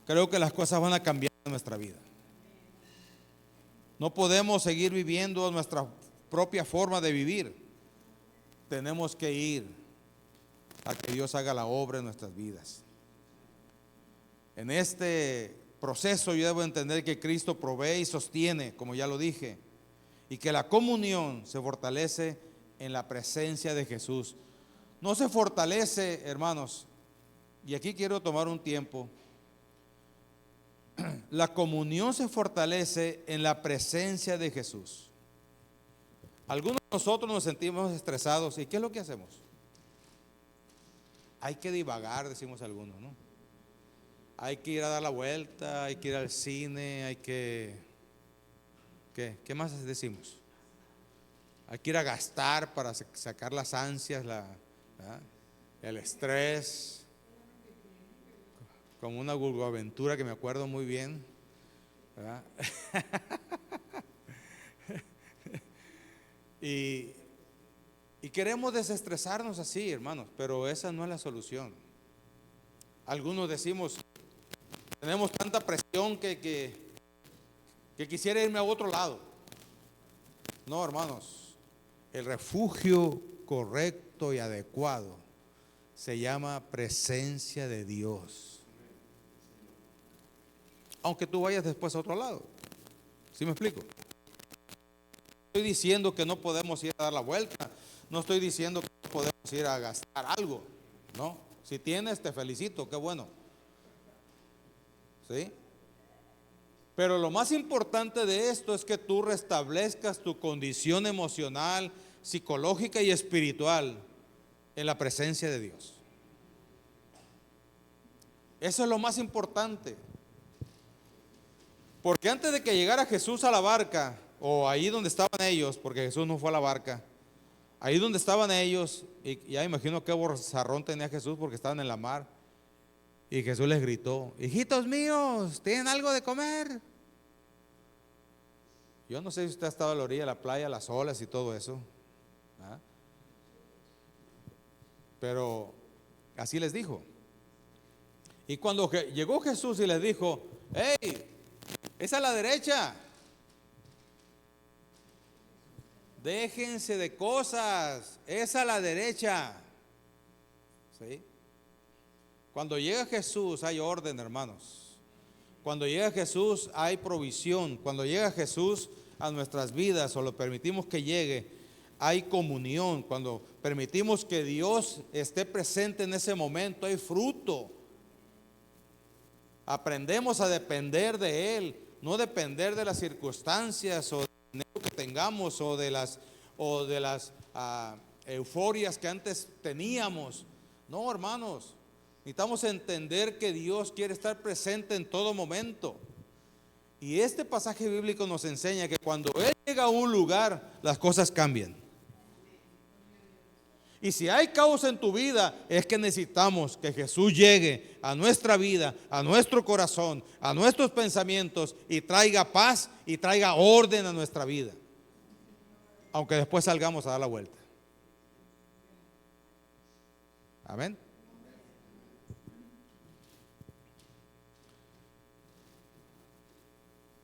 creo que las cosas van a cambiar en nuestra vida. No podemos seguir viviendo nuestra propia forma de vivir. Tenemos que ir a que Dios haga la obra en nuestras vidas. En este proceso yo debo entender que Cristo provee y sostiene, como ya lo dije, y que la comunión se fortalece en la presencia de Jesús. No se fortalece, hermanos, y aquí quiero tomar un tiempo. La comunión se fortalece en la presencia de Jesús. Algunos de nosotros nos sentimos estresados, ¿y qué es lo que hacemos? Hay que divagar, decimos algunos, ¿no? Hay que ir a dar la vuelta, hay que ir al cine, hay que... ¿Qué más decimos? Hay que ir a gastar para sacar las ansias, el estrés. Como una Aventura que me acuerdo muy bien, ¿verdad? y queremos desestresarnos así, hermanos, pero esa no es la solución. Algunos decimos, tenemos tanta presión que quisiera irme a otro lado. No, hermanos, el refugio correcto y adecuado se llama presencia de Dios. Aunque tú vayas después a otro lado. ¿Sí me explico? Estoy diciendo que no podemos ir a dar la vuelta. No estoy diciendo que no podemos ir a gastar algo. No. Si tienes, te felicito, qué bueno. ¿Sí? Pero lo más importante de esto es que tú restablezcas tu condición emocional, psicológica y espiritual en la presencia de Dios. Eso es lo más importante. Porque antes de que llegara Jesús a la barca, o ahí donde estaban ellos, porque Jesús no fue a la barca, ahí donde estaban ellos, y ya imagino qué bozarrón tenía Jesús porque estaban en la mar, y Jesús les gritó: hijitos míos, ¿tienen algo de comer? Yo no sé si usted ha estado a la orilla de la playa, las olas y todo eso, ¿ah? Pero así les dijo. Y cuando llegó Jesús y les dijo: hey, es a la derecha, déjense de cosas, es a la derecha. ¿Sí? Cuando llega Jesús hay orden, hermanos. Cuando llega Jesús hay provisión. Cuando llega Jesús a nuestras vidas, o lo permitimos que llegue, hay comunión. Cuando permitimos que Dios esté presente en ese momento, hay fruto. Aprendemos a depender de Él, no depender de las circunstancias o del dinero que tengamos o de las euforias que antes teníamos. No, hermanos, necesitamos entender que Dios quiere estar presente en todo momento. Y este pasaje bíblico nos enseña que cuando Él llega a un lugar, las cosas cambian. Y si hay caos en tu vida, es que necesitamos que Jesús llegue a nuestra vida, a nuestro corazón, a nuestros pensamientos, y traiga paz y traiga orden a nuestra vida, aunque después salgamos a dar la vuelta. Amén.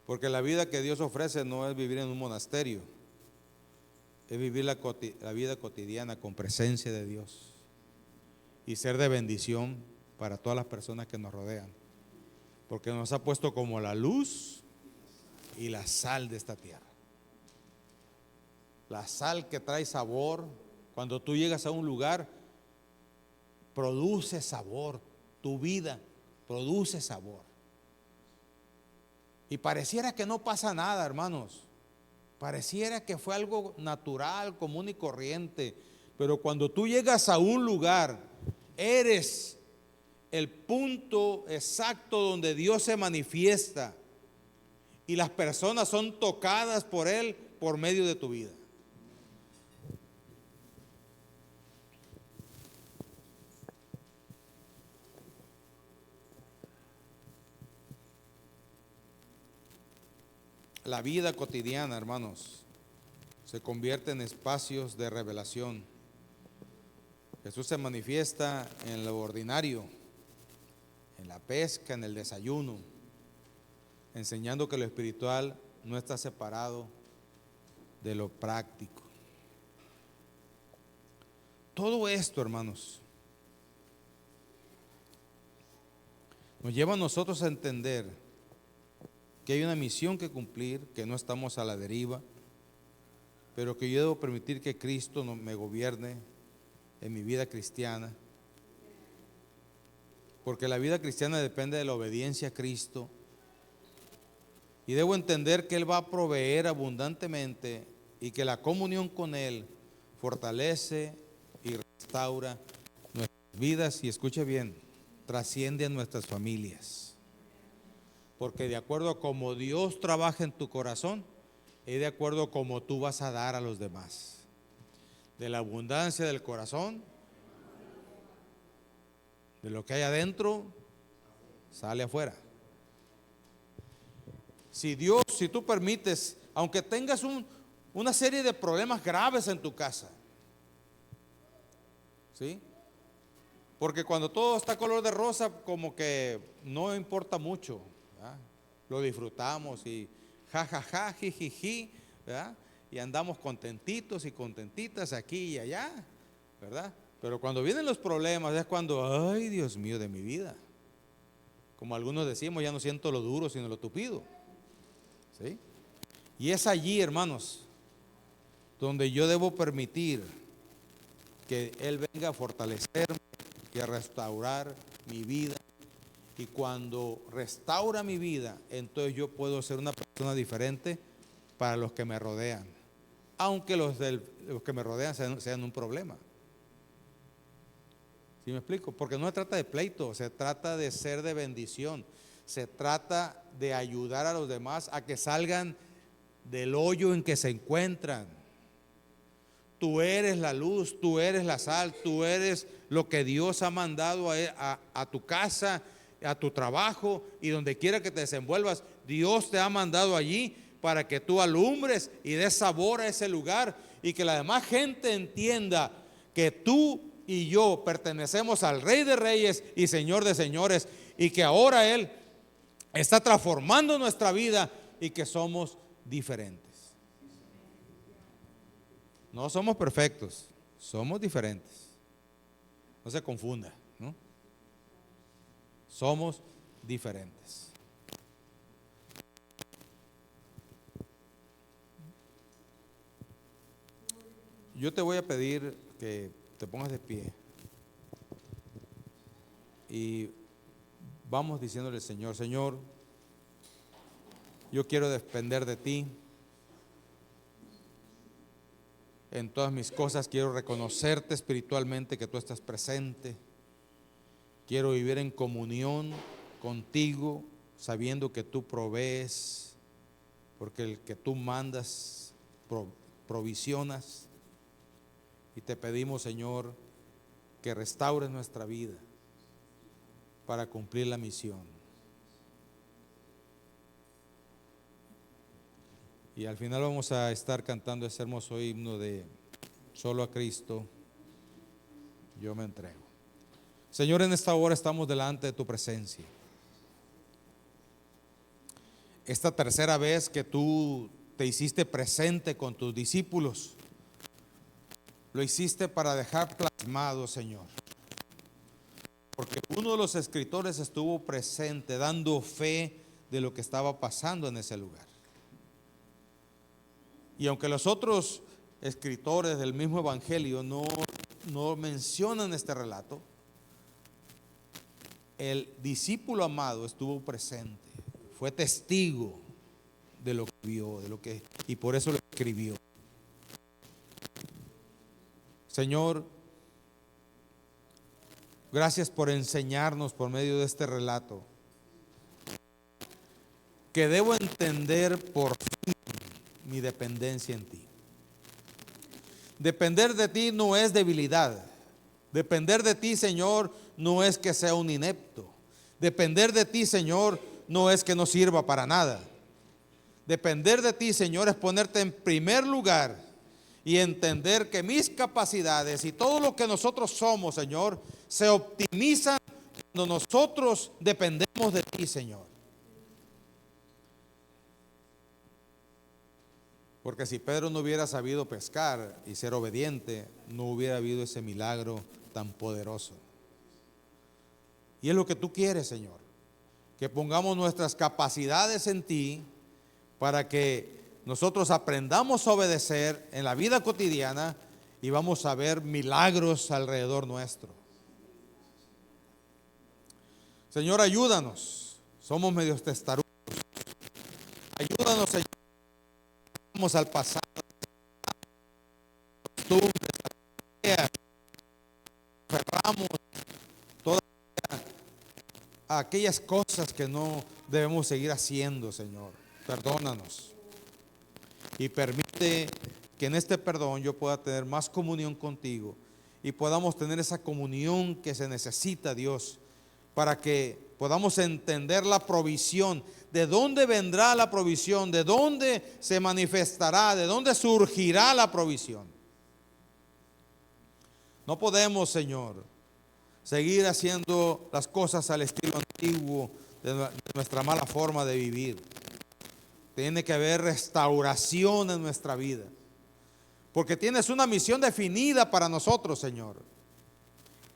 Porque la vida que Dios ofrece no es vivir en un monasterio, es vivir la vida cotidiana con presencia de Dios y ser de bendición para todas las personas que nos rodean, porque nos ha puesto como la luz y la sal de esta tierra. La sal que trae sabor. Cuando tú llegas a un lugar, produce sabor. Tu vida produce sabor. Y pareciera que no pasa nada, hermanos. Pareciera que fue algo natural, común y corriente. Pero cuando tú llegas a un lugar, eres el punto exacto donde Dios se manifiesta. Y las personas son tocadas por Él por medio de tu vida. La vida cotidiana, hermanos, se convierte en espacios de revelación. Jesús se manifiesta en lo ordinario, en la pesca, en el desayuno, enseñando que lo espiritual no está separado de lo práctico. Todo esto, hermanos, nos lleva a nosotros a entender que hay una misión que cumplir, que no estamos a la deriva, pero que yo debo permitir que Cristo me gobierne en mi vida cristiana, porque la vida cristiana depende de la obediencia a Cristo, y debo entender que Él va a proveer abundantemente y que la comunión con Él fortalece y restaura nuestras vidas, y escuche bien, trasciende a nuestras familias, porque de acuerdo a cómo Dios trabaja en tu corazón, es de acuerdo a cómo tú vas a dar a los demás. De la abundancia del corazón, de lo que hay adentro, sale afuera. Si tú permites, aunque tengas una serie de problemas graves en tu casa, ¿sí? Porque cuando todo está color de rosa, como que no importa mucho, ¿verdad? Lo disfrutamos y jajaja, jijiji, ¿verdad? Y andamos contentitos y contentitas aquí y allá, ¿verdad? Pero cuando vienen los problemas es cuando, ay, Dios mío de mi vida. Como algunos decimos, ya no siento lo duro, sino lo tupido, ¿sí? Y es allí, hermanos, donde yo debo permitir que Él venga a fortalecerme y a restaurar mi vida. Y cuando restaura mi vida, entonces yo puedo ser una persona diferente para los que me rodean, aunque los que me rodean sean un problema. ¿Sí me explico? Porque no se trata de pleito, se trata de ser de bendición, se trata de ayudar a los demás a que salgan del hoyo en que se encuentran. Tú eres la luz, tú eres la sal, tú eres lo que Dios ha mandado a tu casa, a tu trabajo y donde quiera que te desenvuelvas. Dios te ha mandado allí para que tú alumbres y des sabor a ese lugar y que la demás gente entienda que tú y yo pertenecemos al Rey de Reyes y Señor de Señores, y que ahora Él está transformando nuestra vida y que somos diferentes. No somos perfectos, somos diferentes. No se confunda, ¿no? Somos diferentes. Yo te voy a pedir que te pongas de pie y vamos diciéndole al Señor: Señor, yo quiero depender de ti. En todas mis cosas quiero reconocerte espiritualmente que tú estás presente. Quiero vivir en comunión contigo, sabiendo que tú provees, porque el que tú mandas, provisionas. Y te pedimos, Señor, que restaures nuestra vida para cumplir la misión. Y al final vamos a estar cantando ese hermoso himno de solo a Cristo yo me entrego. Señor, en esta hora estamos delante de tu presencia. Esta tercera vez que tú te hiciste presente con tus discípulos, lo hiciste para dejar plasmado, Señor, porque uno de los escritores estuvo presente dando fe de lo que estaba pasando en ese lugar. Y aunque los otros escritores del mismo evangelio no mencionan este relato, el discípulo amado estuvo presente, fue testigo de lo que vio, y por eso lo escribió. Señor, gracias por enseñarnos por medio de este relato que debo entender por fin mi dependencia en ti. Depender de ti no es debilidad. Depender de ti, Señor, no es que sea un inepto. Depender de ti, Señor, no es que no sirva para nada. Depender de ti, Señor, es ponerte en primer lugar y entender que mis capacidades y todo lo que nosotros somos, Señor, se optimizan cuando nosotros dependemos de ti, Señor. Porque si Pedro no hubiera sabido pescar y ser obediente, no hubiera habido ese milagro tan poderoso. Y es lo que tú quieres, Señor, que pongamos nuestras capacidades en ti para que nosotros aprendamos a obedecer en la vida cotidiana y vamos a ver milagros alrededor nuestro. Señor, ayúdanos. Somos medios testarudos. Ayúdanos, Señor. Vamos al pasado, costumbres, aferramos todas aquellas cosas que no debemos seguir haciendo, Señor. Perdónanos. Y permite que en este perdón yo pueda tener más comunión contigo y podamos tener esa comunión que se necesita, Dios, para que podamos entender la provisión, de dónde vendrá la provisión, de dónde se manifestará, de dónde surgirá la provisión. No podemos, Señor, seguir haciendo las cosas al estilo antiguo de nuestra mala forma de vivir. Tiene que haber restauración en nuestra vida, porque tienes una misión definida para nosotros, Señor.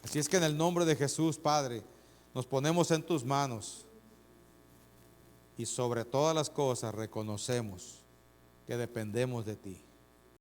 Así es que en el nombre de Jesús, Padre, nos ponemos en tus manos y sobre todas las cosas reconocemos que dependemos de ti.